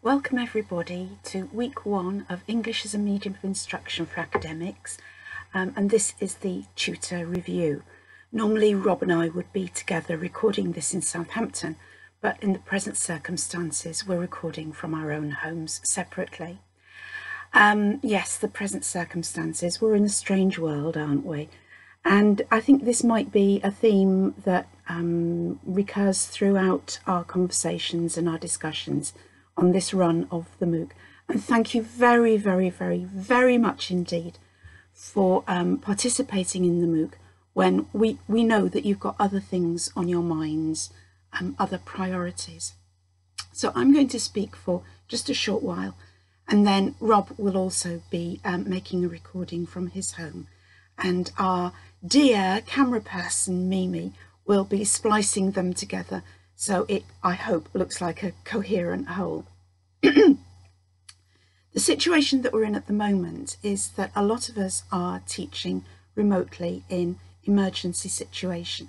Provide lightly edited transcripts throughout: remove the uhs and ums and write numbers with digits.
Welcome everybody to week 1 of English as a Medium of Instruction for Academics, and this is the tutor review. Normally Rob and I would be together recording this in Southampton, but in the present circumstances we're recording from our own homes separately. Yes, the present circumstances, we're in a strange world, aren't we? And I think this might be a theme that recurs throughout our conversations and our discussions on this run of the MOOC. And thank you very, very, very, very much indeed for participating in the MOOC when we know that you've got other things on your minds, other priorities. So I'm going to speak for just a short while, and then Rob will also be making a recording from his home. And our dear camera person, Mimi, will be splicing them together so it, I hope, looks like a coherent whole. The situation that we're in at the moment is that a lot of us are teaching remotely in an emergency situation.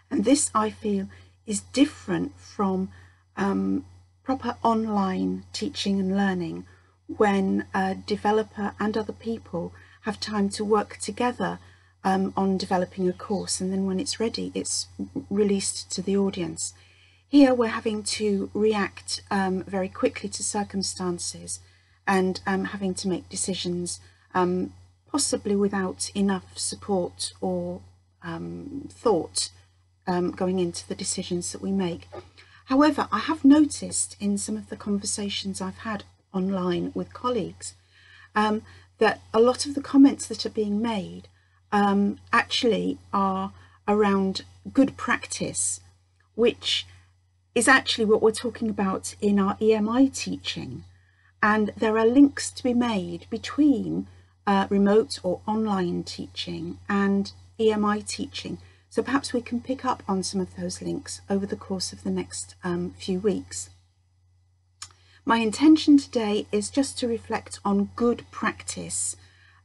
And this, I feel, is different from proper online teaching and learning when a developer and other people have time to work together on developing a course, and then when it's ready, it's released to the audience. Here we're having to react very quickly to circumstances and having to make decisions possibly without enough support or thought going into the decisions that we make. However, I have noticed in some of the conversations I've had online with colleagues that a lot of the comments that are being made actually are around good practice, which is actually what we're talking about in our EMI teaching. And there are links to be made between remote or online teaching and EMI teaching. So perhaps we can pick up on some of those links over the course of the next few weeks. My intention today is just to reflect on good practice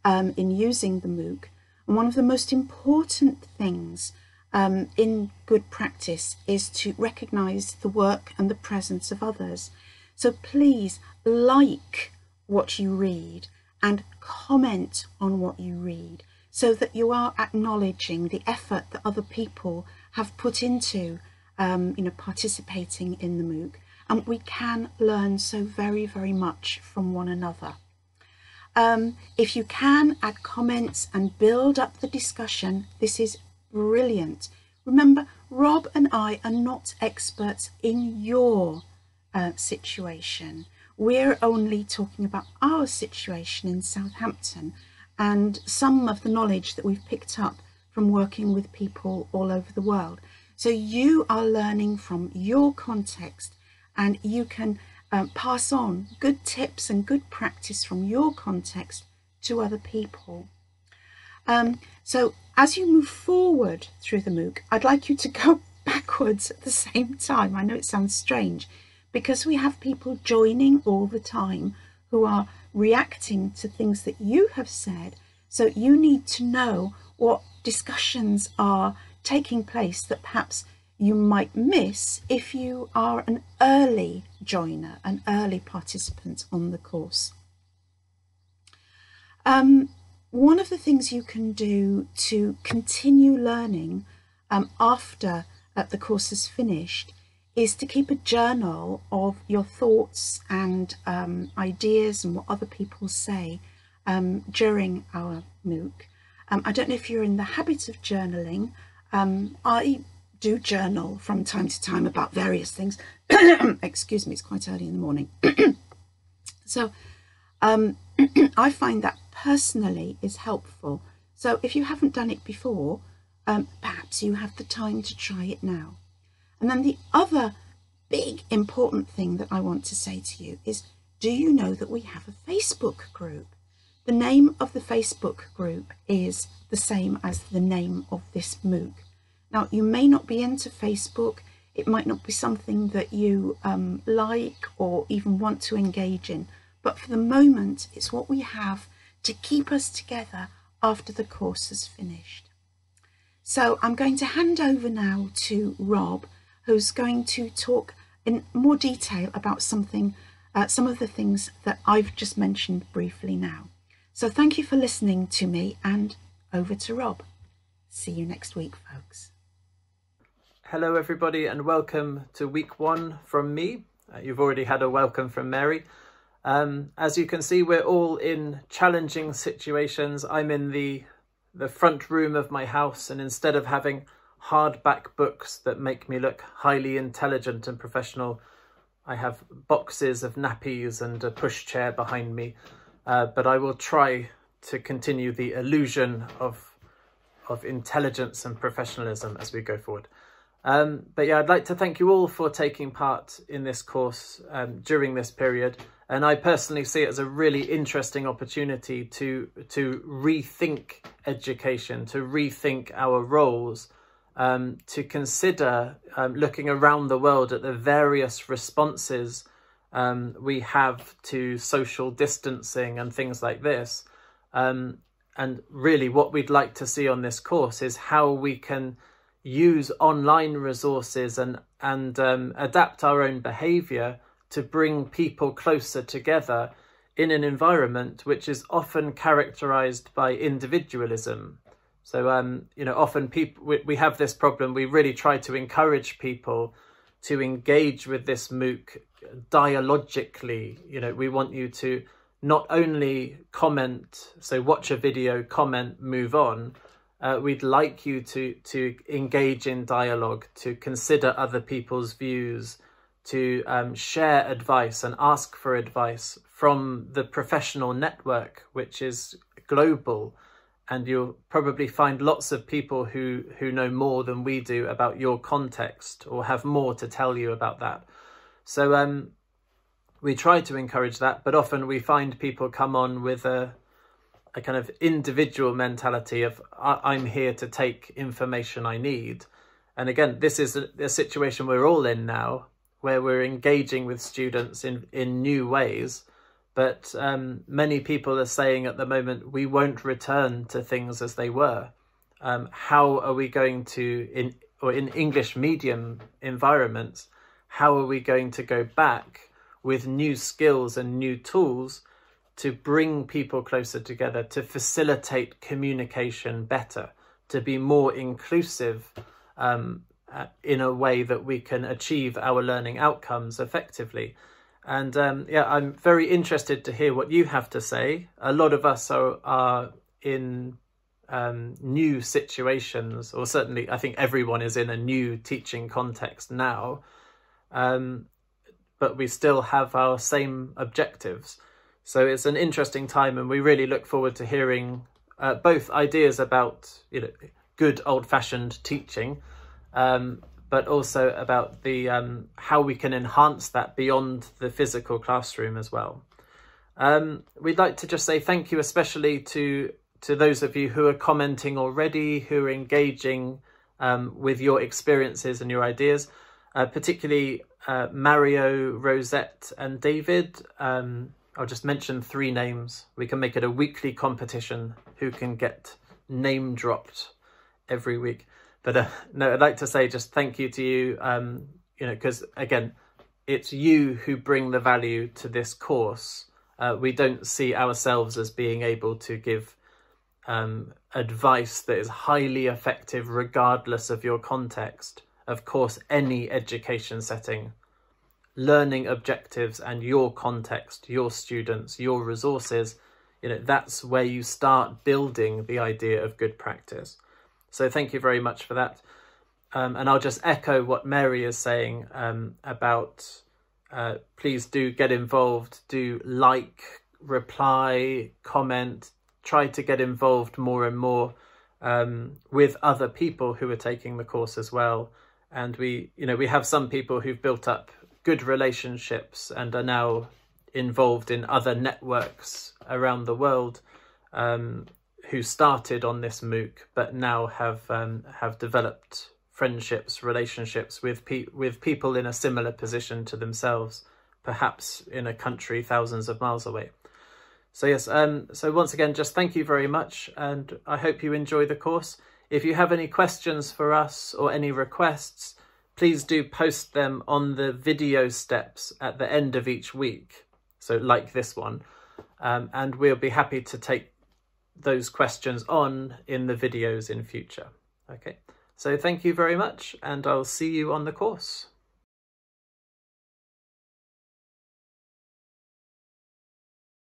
in using the MOOC. And one of the most important things in good practice is to recognise the work and the presence of others. So please like what you read and comment on what you read so that you are acknowledging the effort that other people have put into participating in the MOOC. And we can learn so very, very much from one another. If you can add comments and build up the discussion, this is brilliant. Remember, Rob and I are not experts in your situation. We're only talking about our situation in Southampton and some of the knowledge that we've picked up from working with people all over the world. So you are learning from your context, and you can pass on good tips and good practice from your context to other people. So as you move forward through the MOOC, I'd like you to go backwards at the same time. I know it sounds strange because we have people joining all the time who are reacting to things that you have said. So you need to know what discussions are taking place that perhaps you might miss if you are an early joiner, an early participant on the course. One of the things you can do to continue learning after the course is finished is to keep a journal of your thoughts and ideas and what other people say during our MOOC. I don't know if you're in the habit of journaling. I do journal from time to time about various things. Excuse me, it's quite early in the morning. So I find that personally is helpful. So if you haven't done it before, perhaps you have the time to try it now. And then the other big important thing that I want to say to you is, do you know that we have a Facebook group? The name of the Facebook group is the same as the name of this MOOC. Now, you may not be into Facebook, it might not be something that you like or even want to engage in, but for the moment, it's what we have to keep us together after the course is finished. So I'm going to hand over now to Rob, who's going to talk in more detail about some of the things that I've just mentioned briefly now. So thank you for listening to me, and over to Rob. See you next week, folks. Hello everybody, and welcome to week 1 from me. You've already had a welcome from Mary. As you can see, we're all in challenging situations. I'm in the front room of my house, and instead of having hardback books that make me look highly intelligent and professional, I have boxes of nappies and a pushchair behind me. But I will try to continue the illusion of intelligence and professionalism as we go forward. But yeah, I'd like to thank you all for taking part in this course during this period. And I personally see it as a really interesting opportunity to rethink education, to rethink our roles, to consider looking around the world at the various responses we have to social distancing and things like this. And really what we'd like to see on this course is how we can use online resources and adapt our own behaviour to bring people closer together in an environment which is often characterised by individualism. So, often we have this problem. We really try to encourage people to engage with this MOOC dialogically. We want you to not only comment, so watch a video, comment, move on. We'd like you to engage in dialogue, to consider other people's views, to share advice and ask for advice from the professional network, which is global. And you'll probably find lots of people who know more than we do about your context or have more to tell you about that. So we try to encourage that, but often we find people come on with a kind of individual mentality of I'm here to take information I need. And again, this is a situation we're all in now, where we're engaging with students in new ways. But many people are saying at the moment, we won't return to things as they were. How are we going to, in English medium environments, how are we going to go back with new skills and new tools to bring people closer together, to facilitate communication better, to be more inclusive in a way that we can achieve our learning outcomes effectively? And I'm very interested to hear what you have to say. A lot of us are in new situations, or certainly I think everyone is in a new teaching context now, but we still have our same objectives. So it's an interesting time, and we really look forward to hearing both ideas about good old-fashioned teaching, but also about the how we can enhance that beyond the physical classroom as well. We'd like to just say thank you especially to those of you who are commenting already, who are engaging with your experiences and your ideas, particularly Mario, Rosette and David. I'll just mention 3 names. We can make it a weekly competition who can get name dropped every week. But no, I'd like to say just thank you to you, because again, it's you who bring the value to this course. We don't see ourselves as being able to give advice that is highly effective regardless of your context. Of course, any education setting, learning objectives and your context, your students, your resources, that's where you start building the idea of good practice. So thank you very much for that. And I'll just echo what Mary is saying about please do get involved, do like, reply, comment, try to get involved more and more with other people who are taking the course as well. And we have some people who've built up good relationships and are now involved in other networks around the world, who started on this MOOC but now have developed friendships, relationships with people in a similar position to themselves, perhaps in a country thousands of miles away. So yes, so once again, just thank you very much, and I hope you enjoy the course. If you have any questions for us or any requests, please do post them on the video steps at the end of each week. So like this one, and we'll be happy to take those questions on in the videos in future. Okay, so thank you very much, and I'll see you on the course.